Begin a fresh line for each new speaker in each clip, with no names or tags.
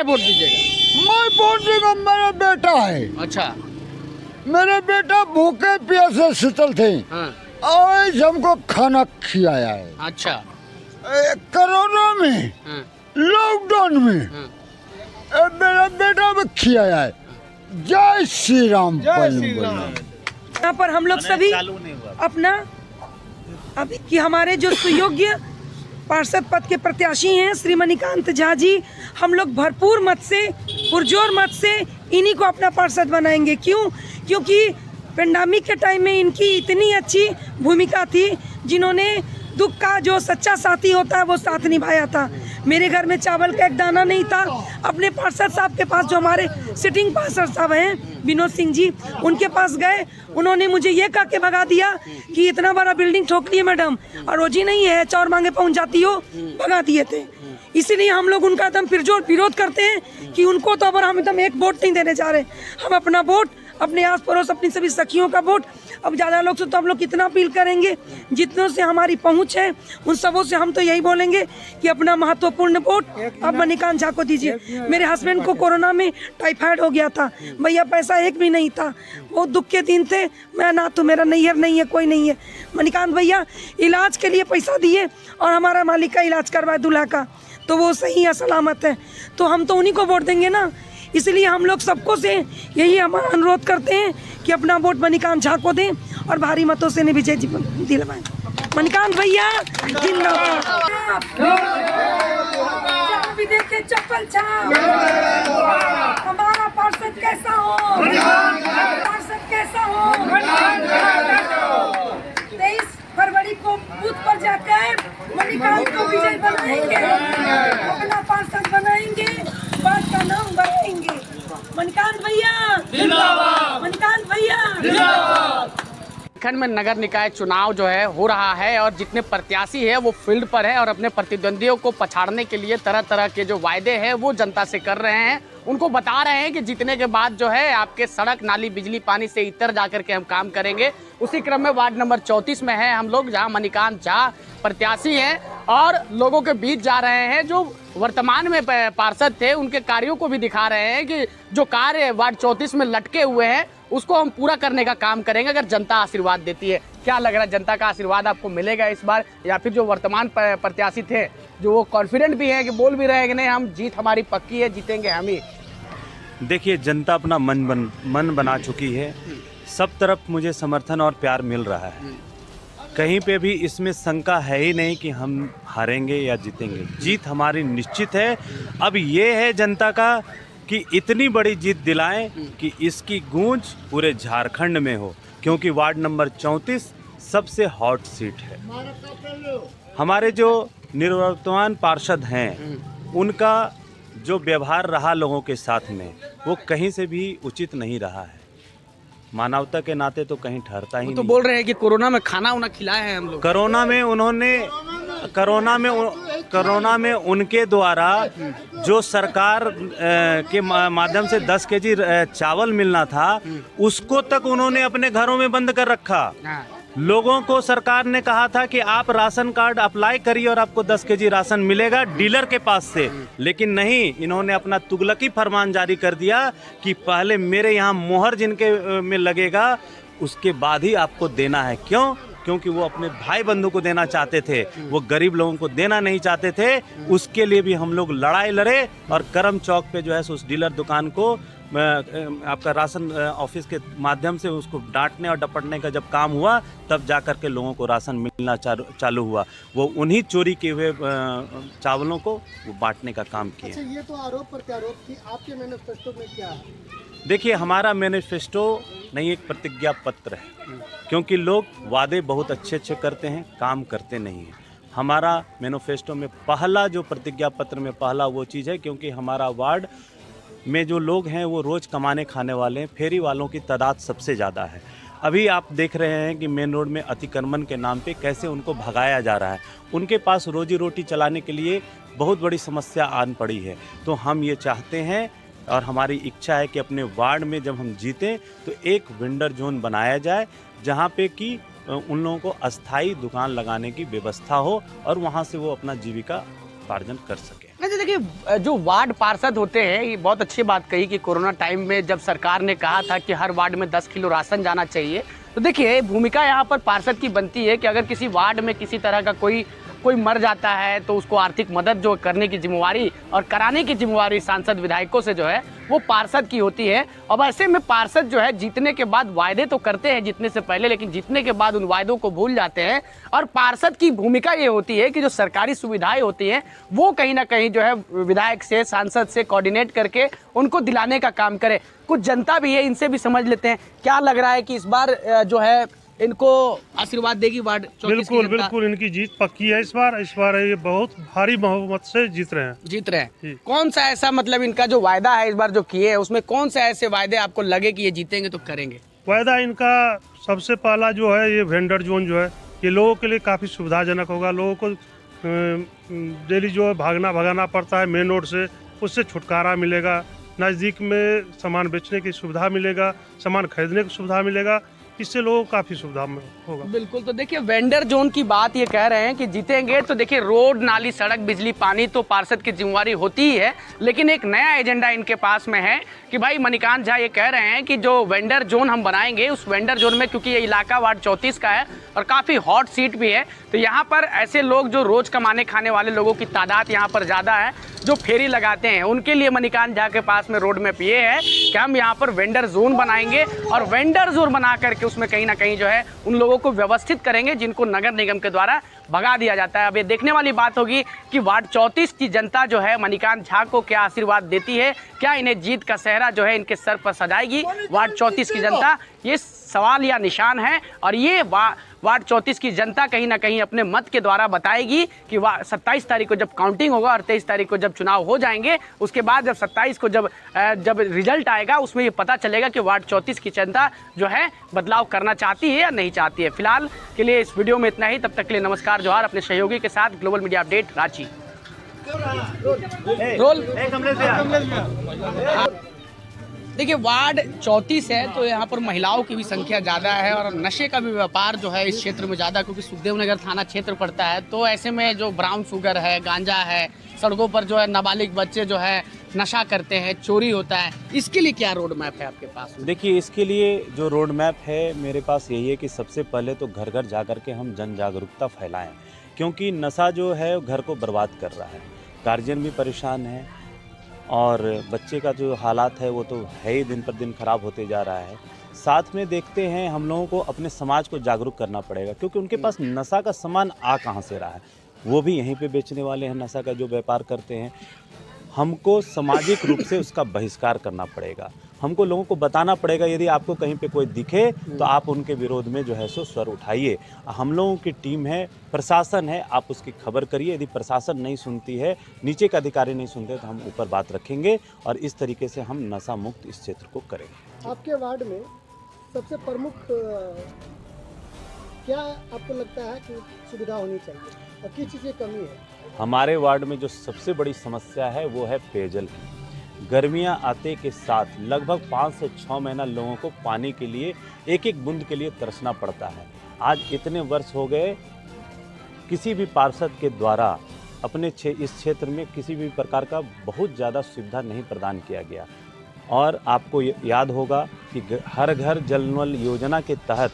Vote दीजिएगा?
मैं vote दूंगा, मेरा बेटा है।
अच्छा।
मेरे बेटा भूखे प्यासे शीतल थे,
हाँ।
आज हमको खाना खिलाया है।
अच्छा।
कोरोना में,
हाँ।
लॉकडाउन में
हाँ।
मेरा बेटा भी खिलाया है। जय श्री राम।
यहाँ पर हम लोग सभी अपना अभी कि हमारे जो सुयोग्य पार्षद पद के प्रत्याशी हैं श्री मणिकांत झा जी, हम लोग भरपूर मत से, पुरजोर मत से इन्हीं को अपना पार्षद बनाएंगे। क्यों? क्योंकि पेंडेमिक के टाइम में इनकी इतनी अच्छी भूमिका थी, जिन्होंने दुख का जो सच्चा साथी होता है वो साथ निभाया था। मेरे घर में चावल का एक दाना नहीं था, अपने पार्षद साहब के पास, जो हमारे सिटिंग पार्षद साहब हैं विनोद सिंह जी, उनके पास गए। उन्होंने मुझे ये कह के भगा दिया कि इतना बड़ा बिल्डिंग ठोक ली है मैडम, और रोजी नहीं है, चौर मांगे पहुंच जाती हो, भगा दिए थे। इसीलिए हम लोग उनका एकदम फिरजोर विरोध करते हैं कि उनको तो अब हम एकदम एक वोट नहीं देने जा रहे। हम अपना वोट, अपने आस पड़ोस, अपनी सभी सखियों का वोट, अब ज़्यादा लोग से तो हम लोग कितना अपील करेंगे, जितनों से हमारी पहुंच है उन सबों से हम तो यही बोलेंगे कि अपना महत्वपूर्ण वोट अब मणिकांत झा को दीजिए। मेरे हस्बैंड को कोरोना में टाइफाइड हो गया था भैया, पैसा एक भी नहीं था, वो दुख के दिन थे। मैं ना तो मेरा नैहर नहीं है, कोई नहीं है। मणिकांत भैया इलाज के लिए पैसा दिए और हमारा मालिक का इलाज करवाए दूल्हा का, तो वो सही है, सलामत है, तो हम तो उन्हीं को वोट देंगे ना। इसलिए हम लोग सबको से यही हमारा अनुरोध करते हैं कि अपना वोट मणिकांत झा को दें और भारी मतों से विजय दिलवाएं। मणिकांत भैया जिंदाबाद। देखे चप्पल छाप, हमारा पार्षद कैसा हो, पार्षद कैसा हो। 23 फरवरी को बूथ पर जाकर मणिकांत को विजय बनाएंगे, अपना पार्षद बनाएंगे, बात का नाम बढ़ाएंगे। मणिकांत भैया जिंदाबाद, मणिकांत भैया जिंदाबाद।
खंड में नगर निकाय चुनाव जो है हो रहा है और जितने प्रत्याशी है वो फील्ड पर है और अपने प्रतिद्वंदियों को पछाड़ने के लिए तरह तरह के जो वायदे हैं वो जनता से कर रहे हैं। उनको बता रहे हैं कि जीतने के बाद जो है आपके सड़क, नाली, बिजली, पानी से इतर जाकर के हम काम करेंगे। उसी क्रम में वार्ड नंबर 34 में है हम लोग, जहां मणिकांत झा प्रत्याशी हैं और लोगों के बीच जा रहे हैं। जो वर्तमान में पार्षद थे उनके कार्यों को भी दिखा रहे हैं कि जो कार्य वार्ड 34 में लटके हुए हैं उसको हम पूरा करने का काम करेंगे अगर जनता आशीर्वाद देती है। क्या लग रहा है, जनता का आशीर्वाद आपको मिलेगा इस बार, या फिर जो वर्तमान प्रत्याशी थे जो वो कॉन्फिडेंट भी हैं कि बोल भी रहे हैं कि नहीं हम जीत हमारी पक्की है, जीतेंगे हम ही?
देखिए, जनता अपना मन बना चुकी है। सब तरफ मुझे समर्थन और प्यार मिल रहा है। कहीं पे भी इसमें शंका है ही नहीं कि हम हारेंगे या जीतेंगे। जीत हमारी निश्चित है। अब ये है जनता का कि इतनी बड़ी जीत दिलाएं कि इसकी गूंज पूरे झारखंड में हो, क्योंकि वार्ड नंबर 34 सबसे हॉट सीट है। हमारे जो निवर्तमान पार्षद हैं उनका जो व्यवहार रहा लोगों के साथ में वो कहीं से भी उचित नहीं रहा है। मानवता के नाते तो कहीं ठहरता ही नहीं।
तो बोल रहे हैं कि कोरोना में खाना उन्हें खिलाए हैं हम लोग।
कोरोना में उनके द्वारा जो सरकार के माध्यम से 10 केजी चावल मिलना था उसको तक उन्होंने अपने घरों में बंद कर रखा। लोगों को सरकार ने कहा था कि आप राशन कार्ड अप्लाई करिए और आपको 10 केजी राशन मिलेगा डीलर के पास से, लेकिन नहीं, इन्होंने अपना तुगलकी फरमान जारी कर दिया कि पहले मेरे यहाँ मोहर जिनके में लगेगा उसके बाद ही आपको देना है। क्यों? क्योंकि वो अपने भाई बंधु को देना चाहते थे, वो गरीब लोगों को देना नहीं चाहते थे। उसके लिए भी हम लोग लड़ाई लड़े और करम चौक पे जो है उस डीलर दुकान को आपका राशन ऑफिस के माध्यम से उसको डांटने और डपटने का जब काम हुआ तब जाकर के लोगों को राशन मिलना चालू हुआ। वो उन्हीं चोरी किए हुए चावलों को वो बांटने का काम किया।
अच्छा, ये तो आरोप प्रत्यारोप की आपके मैनिफेस्टो में क्या है?
देखिए, हमारा मैनिफेस्टो नहीं, एक प्रतिज्ञा पत्र है, क्योंकि लोग वादे बहुत अच्छे करते हैं, काम करते नहीं हैं। हमारा मैनिफेस्टो में पहला जो प्रतिज्ञा पत्र में पहला वो चीज़ है, क्योंकि हमारा वार्ड में जो लोग हैं वो रोज़ कमाने खाने वाले हैं, फेरी वालों की तादाद सबसे ज़्यादा है। अभी आप देख रहे हैं कि मेन रोड में अतिक्रमण के नाम पे कैसे उनको भगाया जा रहा है। उनके पास रोजी रोटी चलाने के लिए बहुत बड़ी समस्या आन पड़ी है। तो हम ये चाहते हैं और हमारी इच्छा है कि अपने वार्ड में जब हम जीतें तो एक वेंडर जोन बनाया जाए, जहाँ पे कि उन लोगों को अस्थाई दुकान लगाने की व्यवस्था हो और वहाँ से वो अपना जीविका उपार्जन कर सके।
अच्छा देखिए, जो वार्ड पार्षद होते हैं, ये बहुत अच्छी बात कही कि कोरोना टाइम में जब सरकार ने कहा था कि हर वार्ड में 10 किलो राशन जाना चाहिए, तो देखिए भूमिका यहाँ पर पार्षद की बनती है कि अगर किसी वार्ड में किसी तरह का कोई मर जाता है तो उसको आर्थिक मदद जो करने की जिम्मेवारी और कराने की जिम्मेवारी सांसद विधायकों से जो है वो पार्षद की होती है। अब ऐसे में पार्षद जो है जीतने के बाद वायदे तो करते हैं जीतने से पहले, लेकिन जीतने के बाद उन वायदों को भूल जाते हैं। और पार्षद की भूमिका ये होती है कि जो सरकारी सुविधाएं होती हैं वो कहीं ना कहीं जो है विधायक से, सांसद से कोऑर्डिनेट करके उनको दिलाने का काम करे। कुछ जनता भी है, इनसे भी समझ लेते हैं। क्या लग रहा है कि इस बार जो है इनको आशीर्वाद देगी वार्ड 34
बिल्कुल बिल्कुल, इनकी जीत पक्की है। इस बार ये बहुत भारी बहुमत से जीत रहे हैं।
कौन सा ऐसा मतलब इनका जो वायदा है इस बार जो किए हैं, उसमें कौन सा ऐसे वायदे आपको लगे कि ये जीतेंगे तो करेंगे?
वायदा इनका सबसे पहला जो है ये वेंडर जोन जो है, ये लोगों के लिए काफ़ी सुविधाजनक होगा। लोगों को डेली जो है भागना भगाना पड़ता है मेन रोड से, उससे छुटकारा मिलेगा। नज़दीक में सामान बेचने की सुविधा मिलेगा, सामान खरीदने की सुविधा मिलेगा, इससे लोगों को काफ़ी सुविधा होगा।
बिल्कुल। तो देखिए वेंडर जोन की बात ये कह रहे हैं कि जीतेंगे तो देखिए रोड, नाली, सड़क, बिजली, पानी तो पार्षद की जिम्मेवारी होती ही है, लेकिन एक नया एजेंडा इनके पास में है कि भाई मणिकांत झा ये कह रहे हैं कि जो वेंडर जोन हम बनाएंगे उस वेंडर जोन में, क्योंकि ये इलाका वार्ड 34 का है और काफ़ी हॉट सीट भी है, तो यहाँ पर ऐसे लोग जो रोज कमाने खाने वाले लोगों की तादाद यहाँ पर ज़्यादा है, जो फेरी लगाते हैं, उनके लिए मणिकांत झा के पास में रोड मैप ये है कि हम यहाँ पर वेंडर जोन बनाएंगे और वेंडर जोन बना करके उसमें कहीं ना कहीं जो है उन लोगों को व्यवस्थित करेंगे जिनको नगर निगम के द्वारा भगा दिया जाता है। अब ये देखने वाली बात होगी कि वार्ड 34 की जनता जो है मणिकांत झा को क्या आशीर्वाद देती है, क्या इन्हें जीत का सेहरा जो है इनके सर पर सजाएगी वार्ड 34 की जनता, ये सवाल या निशान है। और ये वार्ड 34 की जनता कहीं ना कहीं अपने मत के द्वारा बताएगी कि 27 तारीख को जब काउंटिंग होगा और 23 तारीख को जब चुनाव हो जाएंगे, उसके बाद जब 27 को जब रिजल्ट आएगा उसमें ये पता चलेगा कि वार्ड 34 की जनता जो है बदलाव करना चाहती है या नहीं चाहती है। फिलहाल के लिए इस वीडियो में इतना ही, तब तक के लिए नमस्कार, जोहार। अपने सहयोगी के साथ global media update, Ranchi. Role. देखिए वार्ड 34 है तो यहाँ पर महिलाओं की भी संख्या ज़्यादा है और नशे का भी व्यापार जो है इस क्षेत्र में ज़्यादा, क्योंकि सुखदेव नगर थाना क्षेत्र पड़ता है। तो ऐसे में जो ब्राउन शुगर है, गांजा है, सड़कों पर जो है नाबालिग बच्चे जो है नशा करते हैं, चोरी होता है, इसके लिए क्या रोड मैप है आपके पास?
देखिए इसके लिए जो रोड मैप है मेरे पास यही है कि सबसे पहले तो घर घर जा कर के हम जन जागरूकता फैलाएं, क्योंकि नशा जो है घर को बर्बाद कर रहा है। गार्जियन भी परेशान है और बच्चे का जो हालात है वो तो है ही, दिन पर दिन खराब होते जा रहा है। साथ में देखते हैं हम लोगों को अपने समाज को जागरूक करना पड़ेगा, क्योंकि उनके पास नशा का सामान आ कहाँ से रहा है, वो भी यहीं पे बेचने वाले हैं, नशा का जो व्यापार करते हैं। हमको सामाजिक रूप से उसका बहिष्कार करना पड़ेगा। हमको लोगों को बताना पड़ेगा, यदि आपको कहीं पे कोई दिखे तो आप उनके विरोध में जो है सो स्वर उठाइए। हम लोगों की टीम है, प्रशासन है, आप उसकी खबर करिए। यदि प्रशासन नहीं सुनती है, नीचे के अधिकारी नहीं सुनते, तो हम ऊपर बात रखेंगे और इस तरीके से हम नशा मुक्त इस क्षेत्र को करेंगे।
आपके वार्ड में सबसे प्रमुख क्या आपको लगता है कि सुविधा होनी चाहिए और किस चीज़ की कमी है?
हमारे वार्ड में जो सबसे बड़ी समस्या है वो है पेयजल की। गर्मियां आते के साथ लगभग 5 से 6 महीना लोगों को पानी के लिए, एक एक बूंद के लिए तरसना पड़ता है। आज इतने वर्ष हो गए, किसी भी पार्षद के द्वारा अपने इस क्षेत्र में किसी भी प्रकार का बहुत ज़्यादा सुविधा नहीं प्रदान किया गया। और आपको याद होगा कि हर घर जल नल योजना के तहत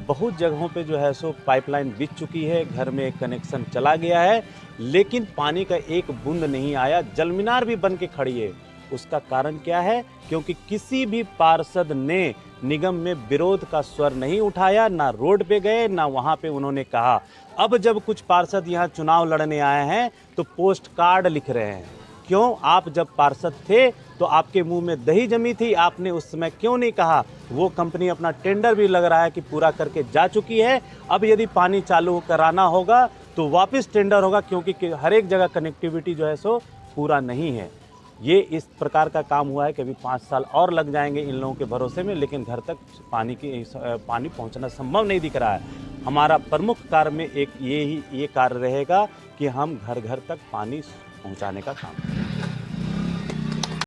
बहुत जगहों पे जो है सो पाइपलाइन बिछ चुकी है, घर में एक कनेक्शन चला गया है, लेकिन पानी का एक बूंद नहीं आया, जलमीनार भी बन के खड़ी है। उसका कारण क्या है? क्योंकि किसी भी पार्षद ने निगम में विरोध का स्वर नहीं उठाया, ना रोड पे गए, ना वहाँ पे उन्होंने कहा। अब जब कुछ पार्षद यहाँ चुनाव लड़ने आए हैं तो पोस्ट कार्ड लिख रहे हैं। क्यों? आप जब पार्षद थे तो आपके मुंह में दही जमी थी, आपने उस समय क्यों नहीं कहा? वो कंपनी अपना टेंडर भी लग रहा है कि पूरा करके जा चुकी है। अब यदि पानी चालू कराना होगा तो वापस टेंडर होगा, क्योंकि हर एक जगह कनेक्टिविटी जो है सो पूरा नहीं है। ये इस प्रकार का काम हुआ है कि अभी 5 साल और लग जाएंगे इन लोगों के भरोसे में, लेकिन घर तक पानी पहुंचना संभव नहीं दिख रहा है। हमारा प्रमुख कार्य में एक ये कार्य रहेगा कि हम घर घर तक पानी पहुंचाने का काम